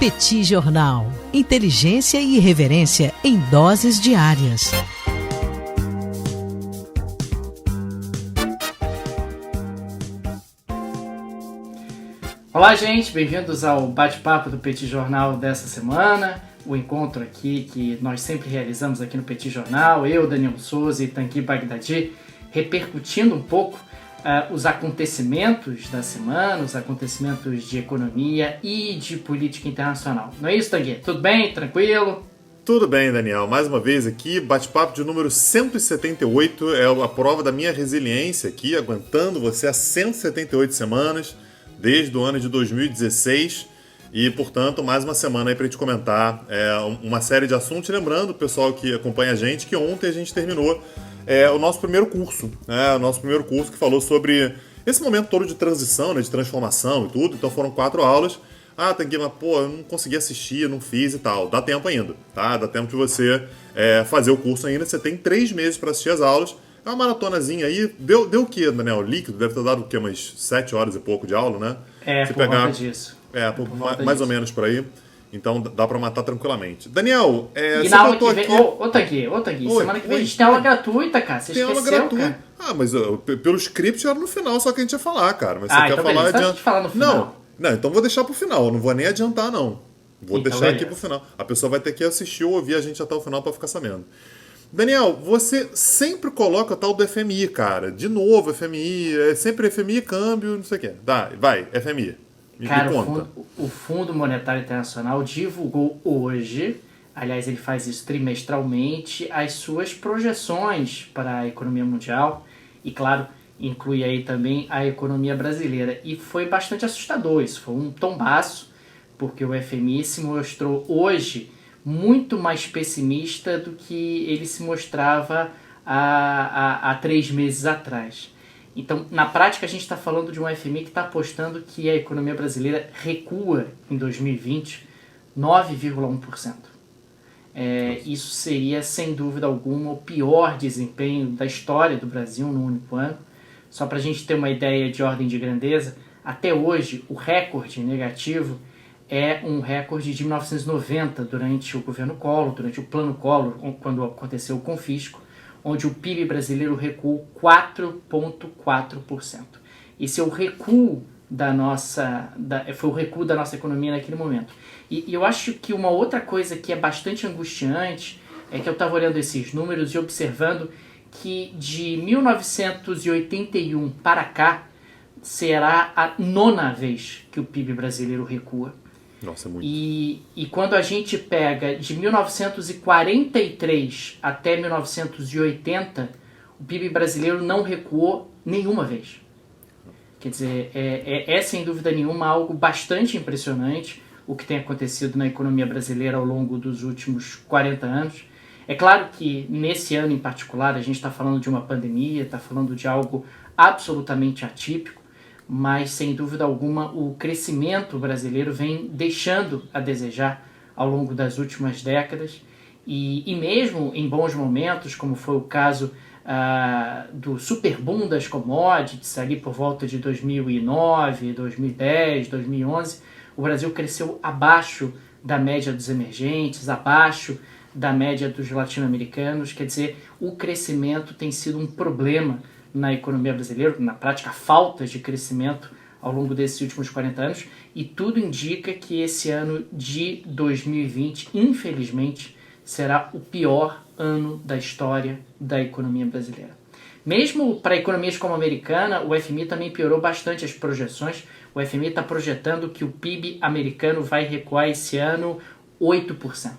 Petit Jornal. Inteligência e irreverência em doses diárias. Olá, gente, bem-vindos ao bate-papo do Petit Jornal dessa semana. O encontro aqui que nós sempre realizamos aqui no Petit Jornal, eu, Daniel Souza e Tanguy Bagdadi, repercutindo um pouco os acontecimentos da semana, os acontecimentos de economia e de política internacional. Não é isso, Tanguy? Tudo bem? Tranquilo? Tudo bem, Daniel. Mais uma vez aqui, bate-papo de número 178, é a prova da minha resiliência aqui, aguentando você há 178 semanas, desde o ano de 2016, e, portanto, mais uma semana aí pra gente comentar uma série de assuntos. Lembrando, o pessoal que acompanha a gente, que ontem a gente terminou o nosso primeiro curso, né? O nosso primeiro curso que falou sobre esse momento todo de transição, né? De transformação e tudo. Então foram 4 aulas. Tem que, mas pô, eu não consegui assistir, não fiz e tal. Dá tempo ainda, tá? Dá tempo de você fazer o curso ainda. Você tem 3 meses para assistir as aulas. É uma maratonazinha aí. Deu o que, Daniel? Líquido? Deve ter dado o quê? Umas 7 horas e pouco de aula, né? Se por volta disso. Mais ou menos por aí. Então dá pra matar tranquilamente. Daniel, e na aula que vem... Ô, Tanguy, semana que vem a gente tem aula gratuita, cara. Você esqueceu, aula gratuita. Cara? Mas pelo script era no final, só que a gente ia falar, cara. Mas você quer então falar beleza. Adianta. Falar no final. Não, então vou deixar pro final. Eu não vou nem adiantar, não. Vou deixar beleza. aqui pro final. A pessoa vai ter que assistir ou ouvir a gente até o final pra ficar sabendo. Daniel, você sempre coloca tal do FMI, cara. De novo, FMI. É sempre FMI, câmbio, não sei o quê. Vai, FMI. Cara, o Fundo Monetário Internacional divulgou hoje, aliás, ele faz isso trimestralmente, as suas projeções para a economia mundial e, claro, inclui aí também a economia brasileira. E foi bastante assustador isso, foi um tombaço, porque o FMI se mostrou hoje muito mais pessimista do que ele se mostrava há 3 meses atrás. Então, na prática, a gente está falando de um FMI que está apostando que a economia brasileira recua em 2020 9,1%. Isso seria, sem dúvida alguma, o pior desempenho da história do Brasil no único ano. Só para a gente ter uma ideia de ordem de grandeza, até hoje, o recorde negativo é um recorde de 1990, durante o governo Collor, durante o plano Collor, quando aconteceu o confisco, onde o PIB brasileiro recuou 4,4%. Esse é o recuo foi o recuo da nossa economia naquele momento. E eu acho que uma outra coisa que é bastante angustiante é que eu estava olhando esses números e observando que de 1981 para cá será a 9ª vez que o PIB brasileiro recua. Nossa, é muito. E quando a gente pega de 1943 até 1980, o PIB brasileiro não recuou nenhuma vez. Quer dizer, é sem dúvida nenhuma algo bastante impressionante o que tem acontecido na economia brasileira ao longo dos últimos 40 anos. É claro que nesse ano em particular a gente está falando de uma pandemia, está falando de algo absolutamente atípico, mas sem dúvida alguma o crescimento brasileiro vem deixando a desejar ao longo das últimas décadas e mesmo em bons momentos, como foi o caso do superboom das commodities ali por volta de 2009, 2010, 2011, o Brasil cresceu abaixo da média dos emergentes, abaixo da média dos latino-americanos. Quer dizer, o crescimento tem sido um problema na economia brasileira, na prática, a falta de crescimento ao longo desses últimos 40 anos, e tudo indica que esse ano de 2020, infelizmente, será o pior ano da história da economia brasileira. Mesmo para economias como a americana, o FMI também piorou bastante as projeções. O FMI está projetando que o PIB americano vai recuar esse ano 8%,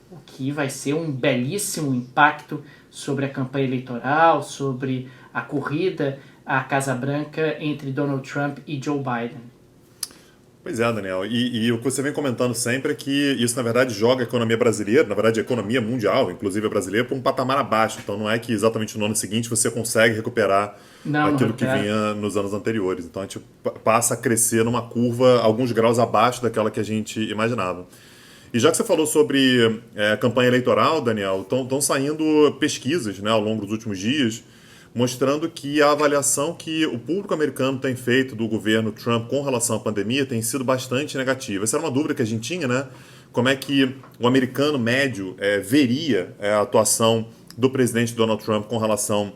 o que vai ser um belíssimo impacto sobre a campanha eleitoral, sobre a corrida à Casa Branca entre Donald Trump e Joe Biden. Pois é, Daniel. E o que você vem comentando sempre é que isso, na verdade, joga a economia brasileira, na verdade, a economia mundial, inclusive a brasileira, para um patamar abaixo. Então, não é que exatamente no ano seguinte você consegue recuperar aquilo que vinha nos anos anteriores. Então, a gente passa a crescer numa curva alguns graus abaixo daquela que a gente imaginava. E já que você falou sobre campanha eleitoral, Daniel, estão saindo pesquisas, né, ao longo dos últimos dias mostrando que a avaliação que o público americano tem feito do governo Trump com relação à pandemia tem sido bastante negativa. Essa era uma dúvida que a gente tinha, né? Como é que o americano médio veria a atuação do presidente Donald Trump com relação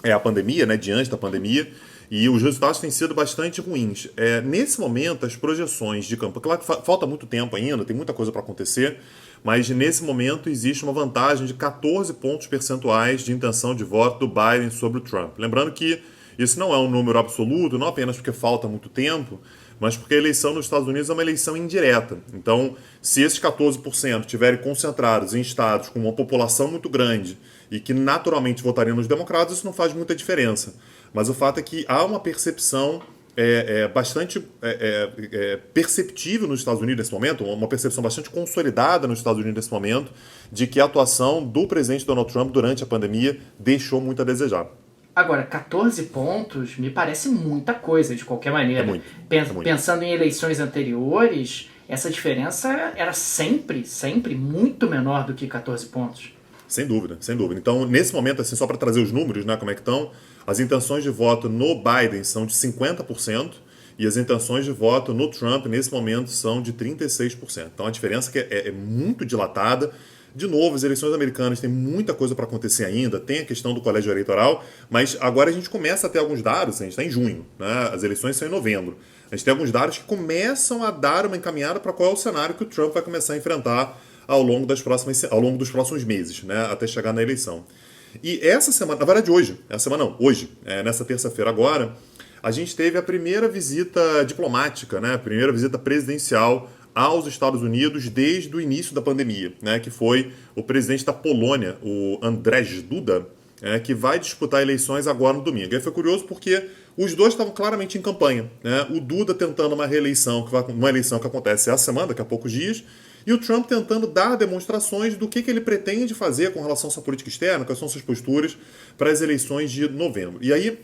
à pandemia, né? Diante da pandemia. E os resultados têm sido bastante ruins. Nesse momento, as projeções de campanha... Claro que falta muito tempo ainda, tem muita coisa para acontecer, mas nesse momento existe uma vantagem de 14 pontos percentuais de intenção de voto do Biden sobre o Trump. Lembrando que isso não é um número absoluto, não apenas porque falta muito tempo, mas porque a eleição nos Estados Unidos é uma eleição indireta. Então, se esses 14% estiverem concentrados em estados com uma população muito grande e que naturalmente votariam nos democratas, isso não faz muita diferença. Mas o fato é que há uma percepção bastante perceptível nos Estados Unidos nesse momento, uma percepção bastante consolidada nos Estados Unidos nesse momento, de que a atuação do presidente Donald Trump durante a pandemia deixou muito a desejar. Agora, 14 pontos me parece muita coisa, de qualquer maneira. É muito. Pensando em eleições anteriores, essa diferença era sempre muito menor do que 14 pontos. Sem dúvida, sem dúvida. Então, nesse momento, assim, só para trazer os números, né, como é que estão, as intenções de voto no Biden são de 50% e as intenções de voto no Trump, nesse momento, são de 36%. Então, a diferença é muito dilatada. De novo, as eleições americanas têm muita coisa para acontecer ainda, tem a questão do colégio eleitoral, mas agora a gente começa a ter alguns dados, a gente está em junho, né? As eleições são em novembro. A gente tem alguns dados que começam a dar uma encaminhada para qual é o cenário que o Trump vai começar a enfrentar ao longo dos próximos meses, né? Até chegar na eleição. E essa semana, na verdade hoje, nessa terça-feira agora, a gente teve a primeira visita diplomática, né? A primeira visita presidencial aos Estados Unidos desde o início da pandemia, né, que foi o presidente da Polônia, o Andrzej Duda, que vai disputar eleições agora no domingo. E foi curioso porque os dois estavam claramente em campanha, né? O Duda tentando uma reeleição, uma eleição que acontece essa semana, daqui a poucos dias, e o Trump tentando dar demonstrações do que ele pretende fazer com relação à sua política externa, quais são suas posturas para as eleições de novembro. E aí,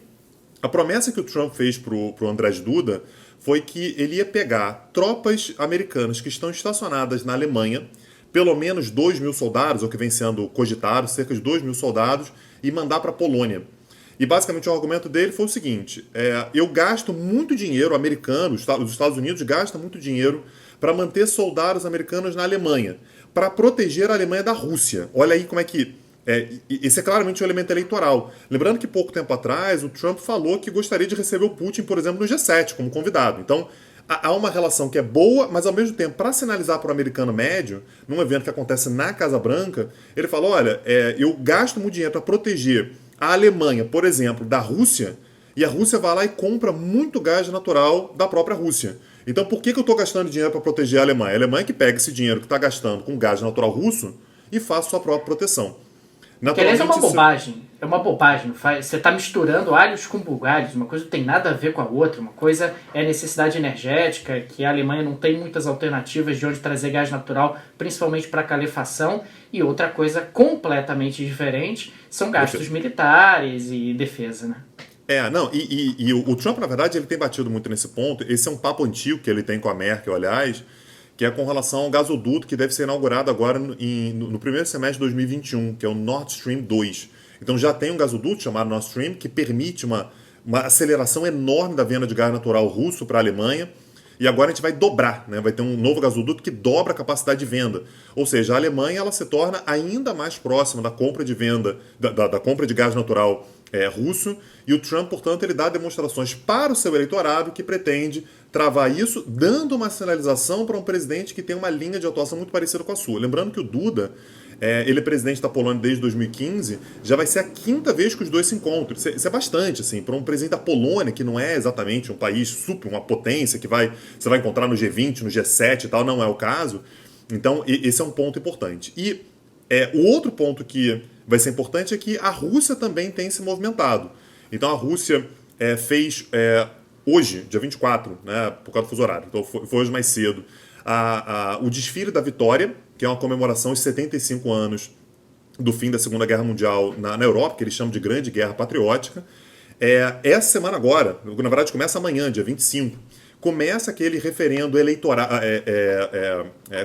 a promessa que o Trump fez para o Andrzej Duda foi que ele ia pegar tropas americanas que estão estacionadas na Alemanha, pelo menos 2.000 soldados, ou que vem sendo cogitado, cerca de 2.000 soldados, e mandar para a Polônia. E basicamente o argumento dele foi o seguinte: eu gasto muito dinheiro americano, os Estados Unidos gastam muito dinheiro para manter soldados americanos na Alemanha, para proteger a Alemanha da Rússia. Olha aí como é que... esse é claramente um elemento eleitoral. Lembrando que pouco tempo atrás o Trump falou que gostaria de receber o Putin, por exemplo, no G7 como convidado. Então há uma relação que é boa, mas ao mesmo tempo, para sinalizar para o americano médio, num evento que acontece na Casa Branca, ele falou: olha, eu gasto muito dinheiro para proteger a Alemanha, por exemplo, da Rússia, e a Rússia vai lá e compra muito gás natural da própria Rússia. Então por que eu estou gastando dinheiro para proteger a Alemanha? A Alemanha que pega esse dinheiro que está gastando com gás natural russo e faz sua própria proteção. Que aliás é uma bobagem. É uma bobagem. Você está misturando alhos com bugalhos. Uma coisa não tem nada a ver com a outra. Uma coisa é a necessidade energética, que a Alemanha não tem muitas alternativas de onde trazer gás natural, principalmente para calefação. E outra coisa completamente diferente são gastos militares e defesa, né? E o Trump, na verdade, ele tem batido muito nesse ponto. Esse é um papo antigo que ele tem com a Merkel, aliás, que é com relação ao gasoduto que deve ser inaugurado agora no primeiro semestre de 2021, que é o Nord Stream 2. Então já tem um gasoduto chamado Nord Stream que permite uma aceleração enorme da venda de gás natural russo para a Alemanha. E agora a gente vai dobrar, né? Vai ter um novo gasoduto que dobra a capacidade de venda. Ou seja, a Alemanha ela se torna ainda mais próxima da compra de venda, da compra de gás natural russo. E o Trump, portanto, ele dá demonstrações para o seu eleitorado que pretende travar isso, dando uma sinalização para um presidente que tem uma linha de atuação muito parecida com a sua. Lembrando que o Duda, ele é presidente da Polônia desde 2015, já vai ser a 5ª vez que os dois se encontram. Isso é bastante, assim, para um presidente da Polônia, que não é exatamente um país super, uma potência que você vai encontrar no G20, no G7 e tal, não é o caso. Então, esse é um ponto importante. E o outro ponto que vai ser importante é que a Rússia também tem se movimentado. Então, a Rússia fez hoje, dia 24, né, por causa do fuso horário, então foi hoje mais cedo, o desfile da Vitória, que é uma comemoração aos 75 anos do fim da Segunda Guerra Mundial na Europa, que eles chamam de Grande Guerra Patriótica. Essa semana agora, na verdade começa amanhã, dia 25, começa aquele referendo eleitoral,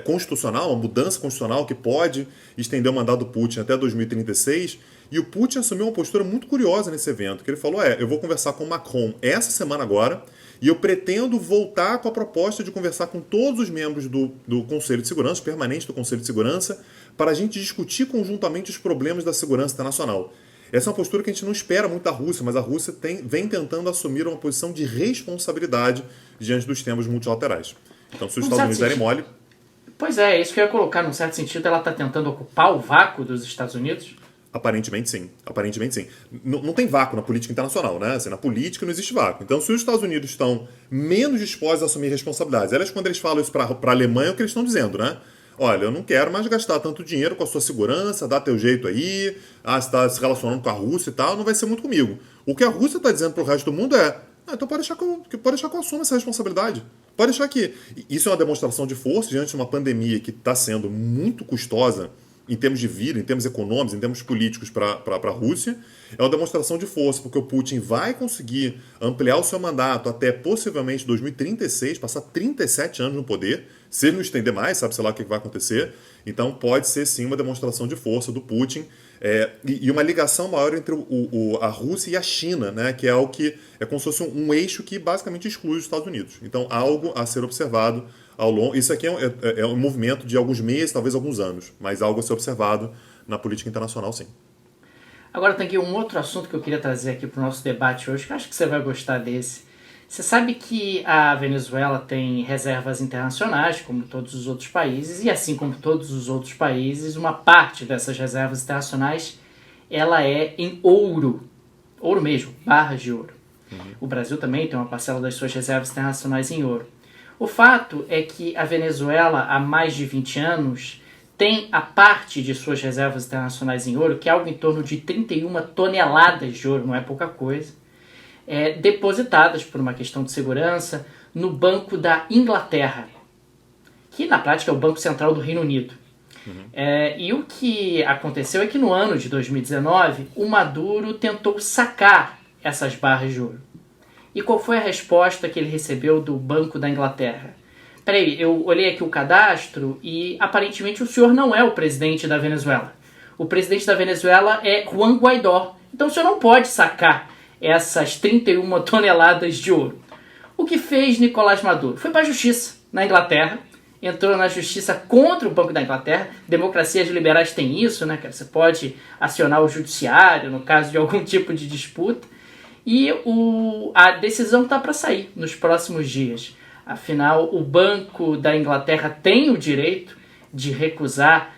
constitucional, uma mudança constitucional que pode estender o mandato do Putin até 2036, e o Putin assumiu uma postura muito curiosa nesse evento, que ele falou, eu vou conversar com o Macron essa semana agora, e eu pretendo voltar com a proposta de conversar com todos os membros do Conselho de Segurança, permanente do Conselho de Segurança, para a gente discutir conjuntamente os problemas da segurança internacional. Essa é uma postura que a gente não espera muito da Rússia, mas a Rússia vem tentando assumir uma posição de responsabilidade diante dos temas multilaterais. Então, se os Estados Unidos derem mole... Pois é isso que eu ia colocar. Num certo sentido, ela está tentando ocupar o vácuo dos Estados Unidos? Aparentemente sim. Aparentemente sim. Não tem vácuo na política internacional, né? Assim, na política não existe vácuo. Então, se os Estados Unidos estão menos dispostos a assumir responsabilidades, quando eles falam isso para a Alemanha, é o que eles estão dizendo, né? Olha, eu não quero mais gastar tanto dinheiro com a sua segurança, dá teu jeito aí, você está se relacionando com a Rússia e tal, não vai ser muito comigo. O que a Rússia está dizendo para o resto do mundo então pode deixar que eu assuma essa responsabilidade. Pode deixar que... Isso é uma demonstração de força diante de uma pandemia que está sendo muito custosa em termos de vida, em termos econômicos, em termos políticos para a Rússia. É uma demonstração de força, porque o Putin vai conseguir ampliar o seu mandato até possivelmente 2036, passar 37 anos no poder. Se ele não estender mais, sabe-se lá o que vai acontecer. Então pode ser sim uma demonstração de força do Putin e uma ligação maior entre a Rússia e a China, né, que é algo que é como se fosse um eixo que basicamente exclui os Estados Unidos. Então algo a ser observado ao longo... Isso aqui é um movimento de alguns meses, talvez alguns anos, mas algo a ser observado na política internacional, sim. Agora tem aqui um outro assunto que eu queria trazer aqui para o nosso debate hoje, que eu acho que você vai gostar desse. Você sabe que a Venezuela tem reservas internacionais, como todos os outros países, e assim como todos os outros países, uma parte dessas reservas internacionais ela é em ouro. Ouro mesmo, barras de ouro. O Brasil também tem uma parcela das suas reservas internacionais em ouro. O fato é que a Venezuela, há mais de 20 anos, tem a parte de suas reservas internacionais em ouro, que é algo em torno de 31 toneladas de ouro, não é pouca coisa, depositadas por uma questão de segurança no Banco da Inglaterra, que na prática é o Banco Central do Reino Unido. E o que aconteceu é que no ano de 2019, o Maduro tentou sacar essas barras de ouro. E qual foi a resposta que ele recebeu do Banco da Inglaterra? Peraí, eu olhei aqui o cadastro e aparentemente o senhor não é o presidente da Venezuela. O presidente da Venezuela é Juan Guaidó. Então o senhor não pode sacar essas 31 toneladas de ouro. O que fez Nicolás Maduro? Foi para a justiça na Inglaterra, entrou na justiça contra o Banco da Inglaterra. Democracias liberais têm isso, né? Você pode acionar o judiciário no caso de algum tipo de disputa. E a decisão está para sair nos próximos dias. Afinal, o Banco da Inglaterra tem o direito de recusar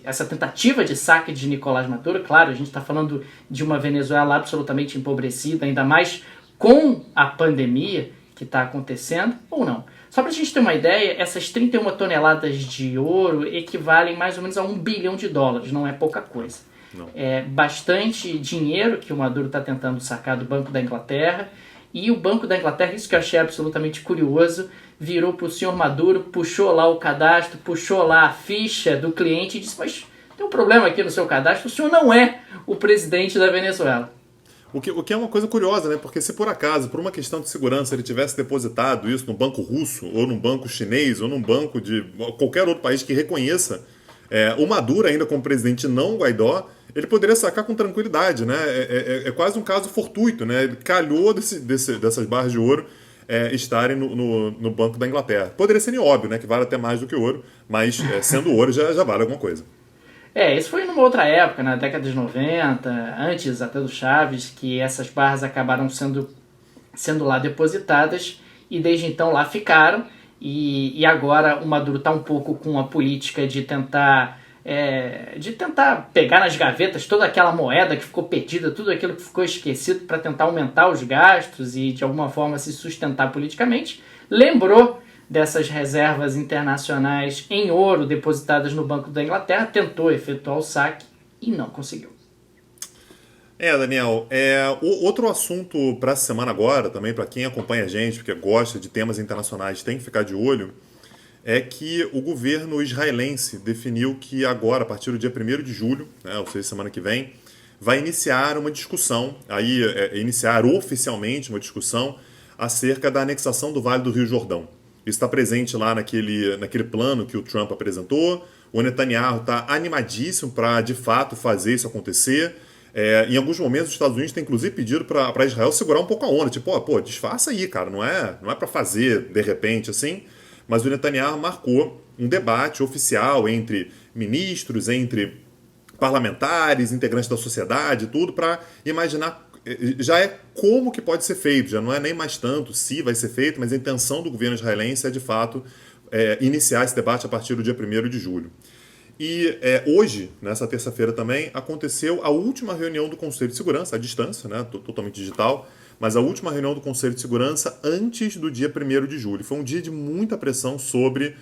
essa tentativa de saque de Nicolás Maduro. Claro, a gente está falando de uma Venezuela absolutamente empobrecida, ainda mais com a pandemia que está acontecendo, ou não. Só para a gente ter uma ideia, essas 31 toneladas de ouro equivalem mais ou menos a $1 bilhão, não é pouca coisa. Não. É bastante dinheiro que o Maduro está tentando sacar do Banco da Inglaterra, e o Banco da Inglaterra, isso que eu achei absolutamente curioso, virou para o senhor Maduro, puxou lá o cadastro, puxou lá a ficha do cliente e disse, mas tem um problema aqui no seu cadastro, o senhor não é o presidente da Venezuela. O que é uma coisa curiosa, né? Porque se por acaso, por uma questão de segurança, ele tivesse depositado isso no banco russo, ou num banco chinês, ou num banco de qualquer outro país que reconheça o Maduro ainda como presidente, não o Guaidó, ele poderia sacar com tranquilidade, né? É quase um caso fortuito, né? Ele calhou dessas barras de ouro estarem no Banco da Inglaterra. Poderia ser óbvio, né? Que vale até mais do que ouro, mas sendo ouro já vale alguma coisa. Isso foi numa outra época, na década de 90, antes até do Chaves, que essas barras acabaram sendo lá depositadas e desde então lá ficaram. E agora o Maduro está um pouco com a política de tentar pegar nas gavetas toda aquela moeda que ficou perdida, tudo aquilo que ficou esquecido para tentar aumentar os gastos e de alguma forma se sustentar politicamente. Lembrou dessas reservas internacionais em ouro depositadas no Banco da Inglaterra, tentou efetuar o saque e não conseguiu. Daniel, outro assunto para essa semana agora, também para quem acompanha a gente, porque gosta de temas internacionais, tem que ficar de olho, é que o governo israelense definiu que agora, a partir do dia 1º de julho, né, ou seja, semana que vem, vai iniciar uma discussão, iniciar oficialmente uma discussão acerca da anexação do Vale do Rio Jordão. Isso está presente lá naquele plano que o Trump apresentou. O Netanyahu está animadíssimo para, de fato, fazer isso acontecer. Em alguns momentos, os Estados Unidos têm, inclusive, pedido para Israel segurar um pouco a onda. Tipo, disfarça aí, cara. Não é para fazer, de repente, assim. Mas o Netanyahu marcou um debate oficial entre ministros, entre parlamentares, integrantes da sociedade, tudo, para imaginar. Já é como que pode ser feito, já não é nem mais tanto se vai ser feito, mas a intenção do governo israelense é, de fato, iniciar esse debate a partir do dia 1º de julho. E hoje, nessa terça-feira também, aconteceu a última reunião do Conselho de Segurança, à distância, né, totalmente digital, mas a última reunião do Conselho de Segurança antes do dia 1º de julho. Foi um dia de muita pressão sobre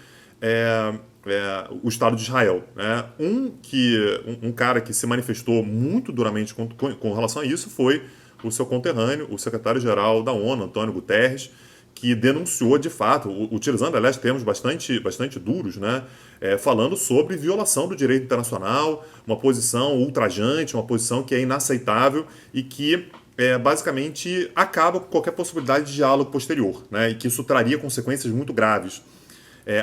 o Estado de Israel. Né? Um cara que se manifestou muito duramente com relação a isso foi o seu conterrâneo, o secretário-geral da ONU, Antônio Guterres, que denunciou de fato, utilizando, aliás, termos bastante duros, né? Falando sobre violação do direito internacional, uma posição ultrajante, uma posição que é inaceitável e que basicamente acaba com qualquer possibilidade de diálogo posterior, né? E que isso traria consequências muito graves.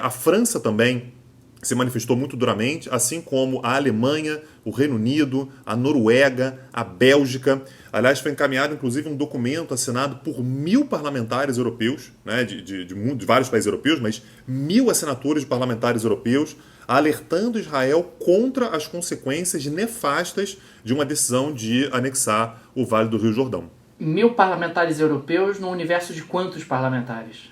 A França também se manifestou muito duramente, assim como a Alemanha, o Reino Unido, a Noruega, a Bélgica. Aliás, foi encaminhado, inclusive, um documento assinado por 1.000 parlamentares europeus, né, de vários países europeus, mas 1.000 assinaturas de parlamentares europeus, alertando Israel contra as consequências nefastas de uma decisão de anexar o Vale do Rio Jordão. 1.000 parlamentares europeus no universo de quantos parlamentares?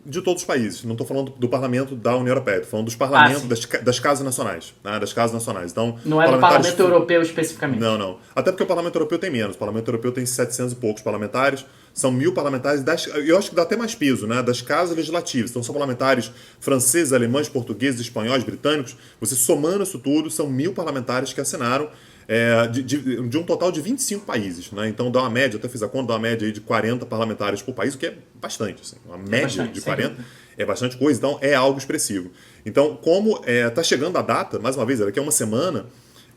De todos os países. Não estou falando do parlamento da União Europeia, estou falando dos parlamentos das casas nacionais. Né? Das casas nacionais. Então, não é do parlamento europeu especificamente? Não. Até porque o parlamento europeu tem menos. O parlamento europeu tem 700 e poucos parlamentares. São 1.000 parlamentares. Eu acho que dá até mais peso, né? Das casas legislativas. Então, são parlamentares franceses, alemães, portugueses, espanhóis, britânicos. Você somando isso tudo, são 1.000 parlamentares que assinaram de um total de 25 países. Né? Então dá uma média, até fiz a conta, dá uma média aí de 40 parlamentares por país, o que é bastante. Assim, uma média de 40 é bastante coisa, então é algo expressivo. Então, como está chegando a data, mais uma vez, daqui a uma semana,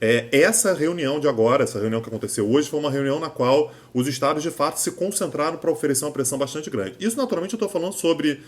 essa reunião de agora, essa reunião que aconteceu hoje, foi uma reunião na qual os estados de fato se concentraram para oferecer uma pressão bastante grande. Isso, naturalmente, eu estou falando sobre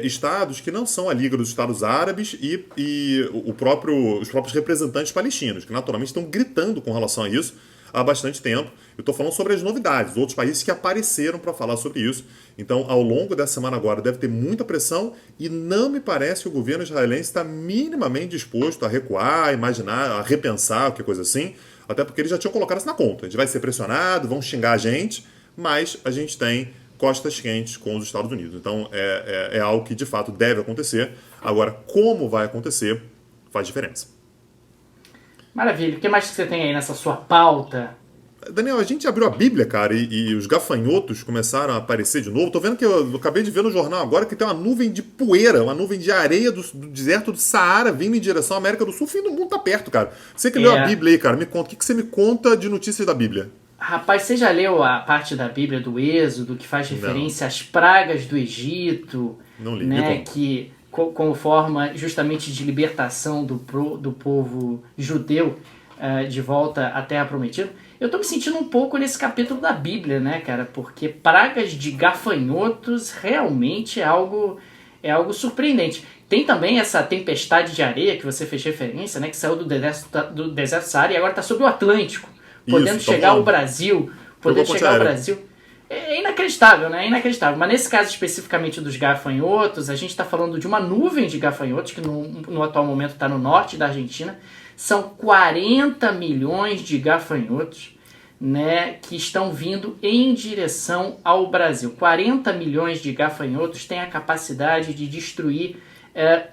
estados que não são a Liga dos Estados Árabes e os próprios representantes palestinos, que naturalmente estão gritando com relação a isso há bastante tempo. Eu estou falando sobre as novidades, outros países que apareceram para falar sobre isso. Então, ao longo dessa semana agora, deve ter muita pressão e não me parece que o governo israelense está minimamente disposto a recuar, a imaginar, a repensar, qualquer coisa assim, até porque eles já tinham colocado isso na conta. A gente vai ser pressionado, vão xingar a gente, mas a gente tem costas quentes com os Estados Unidos. Então, é algo que, de fato, deve acontecer. Agora, como vai acontecer, faz diferença. Maravilha. O que mais que você tem aí nessa sua pauta? Daniel, a gente abriu a Bíblia, cara, e os gafanhotos começaram a aparecer de novo. Tô vendo que eu acabei de ver no jornal agora que tem uma nuvem de poeira, uma nuvem de areia do deserto do Saara vindo em direção à América do Sul. O fim do mundo tá perto, cara. Você que leu a Bíblia aí, cara, me conta. O que você me conta de notícias da Bíblia? Rapaz, você já leu a parte da Bíblia do Êxodo que faz referência às pragas do Egito? Não li. Né, que como forma justamente de libertação do povo judeu de volta à Terra Prometida. Eu estou me sentindo um pouco nesse capítulo da Bíblia, né, cara? Porque pragas de gafanhotos realmente é algo surpreendente. Tem também essa tempestade de areia que você fez referência, né, que saiu do deserto Saara e agora está sobre o Atlântico, podendo chegar ao Brasil. É inacreditável, né? É inacreditável. Mas nesse caso especificamente dos gafanhotos, a gente está falando de uma nuvem de gafanhotos que no atual momento está no norte da Argentina. São 40 milhões de gafanhotos, né, que estão vindo em direção ao Brasil. 40 milhões de gafanhotos têm a capacidade de destruir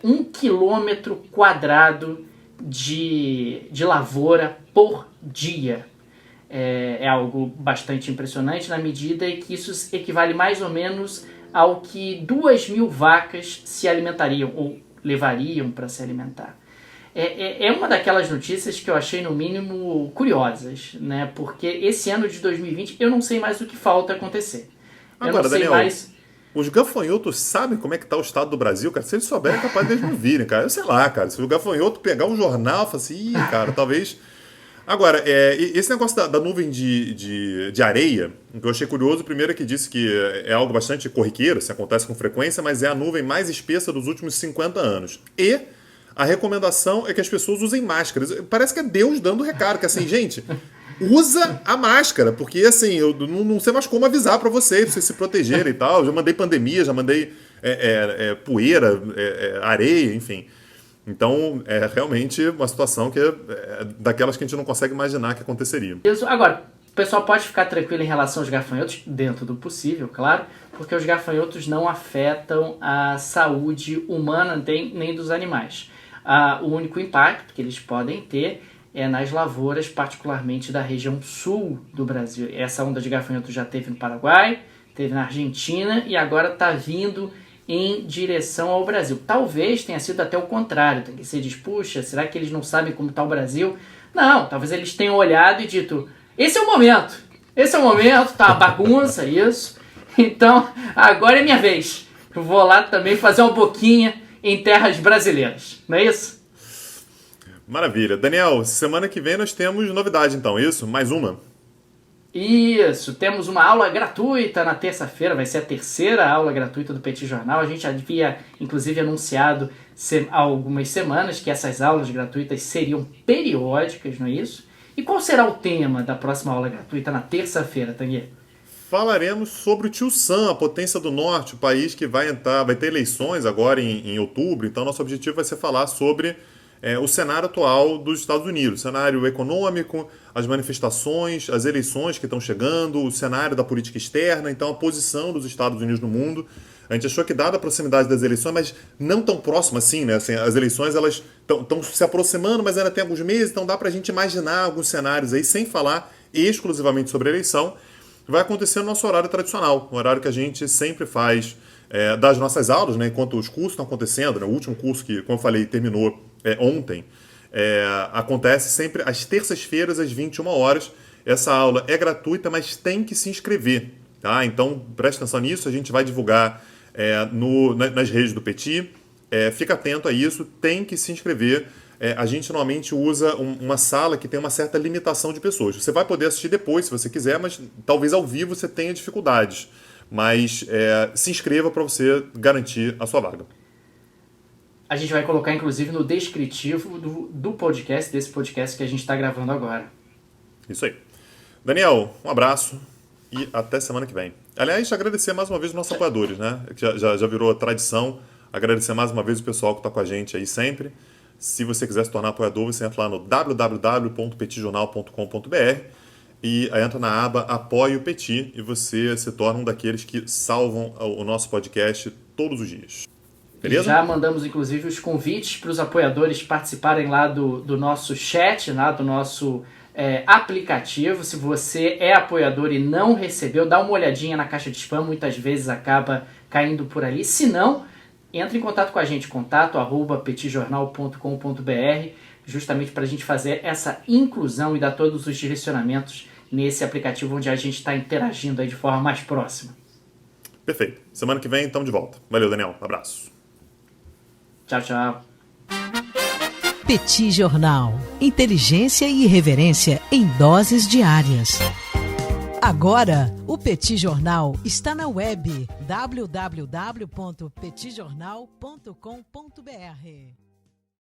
1 quilômetro quadrado de lavoura por dia. É algo bastante impressionante na medida em que isso equivale mais ou menos ao que 2.000 vacas se alimentariam ou levariam para se alimentar. É uma daquelas notícias que eu achei no mínimo curiosas, né? Porque esse ano de 2020 eu não sei mais o que falta acontecer. Agora, eu não sei, Daniel, mais... os gafanhotos sabem como é que tá o estado do Brasil, cara? Se eles souberem, é capaz de eles não virem, cara. Eu sei lá, cara. Se o gafanhoto pegar um jornal e falar assim, cara, talvez... Agora, esse negócio da nuvem de areia, o que eu achei curioso, primeiro é que disse que é algo bastante corriqueiro, assim, acontece com frequência, mas é a nuvem mais espessa dos últimos 50 anos. E a recomendação é que as pessoas usem máscaras. Parece que é Deus dando recado, que assim, gente, usa a máscara, porque assim, eu não sei mais como avisar pra vocês se protegerem e tal. Já mandei pandemia, já mandei poeira, areia, enfim. Então, é realmente uma situação que é daquelas que a gente não consegue imaginar que aconteceria. Isso. Agora, o pessoal pode ficar tranquilo em relação aos gafanhotos, dentro do possível, claro, porque os gafanhotos não afetam a saúde humana nem dos animais. O único impacto que eles podem ter é nas lavouras, particularmente da região sul do Brasil. Essa onda de gafanhotos já teve no Paraguai, teve na Argentina e agora está vindo em direção ao Brasil. Talvez tenha sido até o contrário. Você diz, puxa, será que eles não sabem como está o Brasil? Não, talvez eles tenham olhado e dito, esse é o momento, tá uma bagunça isso, então agora é minha vez. Eu vou lá também fazer uma boquinha em terras brasileiras, não é isso? Maravilha. Daniel, semana que vem nós temos novidade então, isso? Mais uma? Isso, temos uma aula gratuita na terça-feira, vai ser a terceira aula gratuita do Petit Jornal. A gente havia, inclusive, anunciado há algumas semanas que essas aulas gratuitas seriam periódicas, não é isso? E qual será o tema da próxima aula gratuita na terça-feira, Tanguy? Falaremos sobre o Tio Sam, a potência do norte, o país que vai ter eleições agora em outubro. Então, nosso objetivo vai ser falar sobre o cenário atual dos Estados Unidos, o cenário econômico, as manifestações, as eleições que estão chegando, o cenário da política externa, então a posição dos Estados Unidos no mundo. A gente achou que, dada a proximidade das eleições, mas não tão próximo assim, né? Assim, as eleições elas estão se aproximando, mas ainda tem alguns meses, então dá pra gente imaginar alguns cenários aí, sem falar exclusivamente sobre a eleição. Vai acontecer no nosso horário tradicional, o horário que a gente sempre faz das nossas aulas, né? Enquanto os cursos estão acontecendo, né? O último curso que, como eu falei, terminou ontem, acontece sempre às terças-feiras, às 21 horas. Essa aula é gratuita, mas tem que se inscrever, tá? Então, preste atenção nisso, a gente vai divulgar nas redes do Petit. Fica atento a isso, tem que se inscrever. A gente normalmente usa uma sala que tem uma certa limitação de pessoas. Você vai poder assistir depois, se você quiser, mas talvez ao vivo você tenha dificuldades. Mas se inscreva para você garantir a sua vaga. A gente vai colocar, inclusive, no descritivo do podcast, desse podcast que a gente está gravando agora. Isso aí. Daniel, um abraço e até semana que vem. Aliás, agradecer mais uma vez os nossos apoiadores, né? Já virou tradição. Agradecer mais uma vez o pessoal que está com a gente aí sempre. Se você quiser se tornar apoiador, você entra lá no www.petitjornal.com.br e aí entra na aba Apoie o Petit e você se torna um daqueles que salvam o nosso podcast todos os dias. Beleza? Já mandamos, inclusive, os convites para os apoiadores participarem lá do nosso chat, lá do nosso aplicativo. Se você é apoiador e não recebeu, dá uma olhadinha na caixa de spam, muitas vezes acaba caindo por ali. Se não, entre em contato com a gente, contato@petitjornal.com.br, justamente para a gente fazer essa inclusão e dar todos os direcionamentos nesse aplicativo onde a gente está interagindo aí de forma mais próxima. Perfeito. Semana que vem estamos de volta. Valeu, Daniel. Abraço. Tchau, tchau. Petit Jornal. Inteligência e irreverência em doses diárias. Agora, o Petit Jornal está na web www.petitjornal.com.br.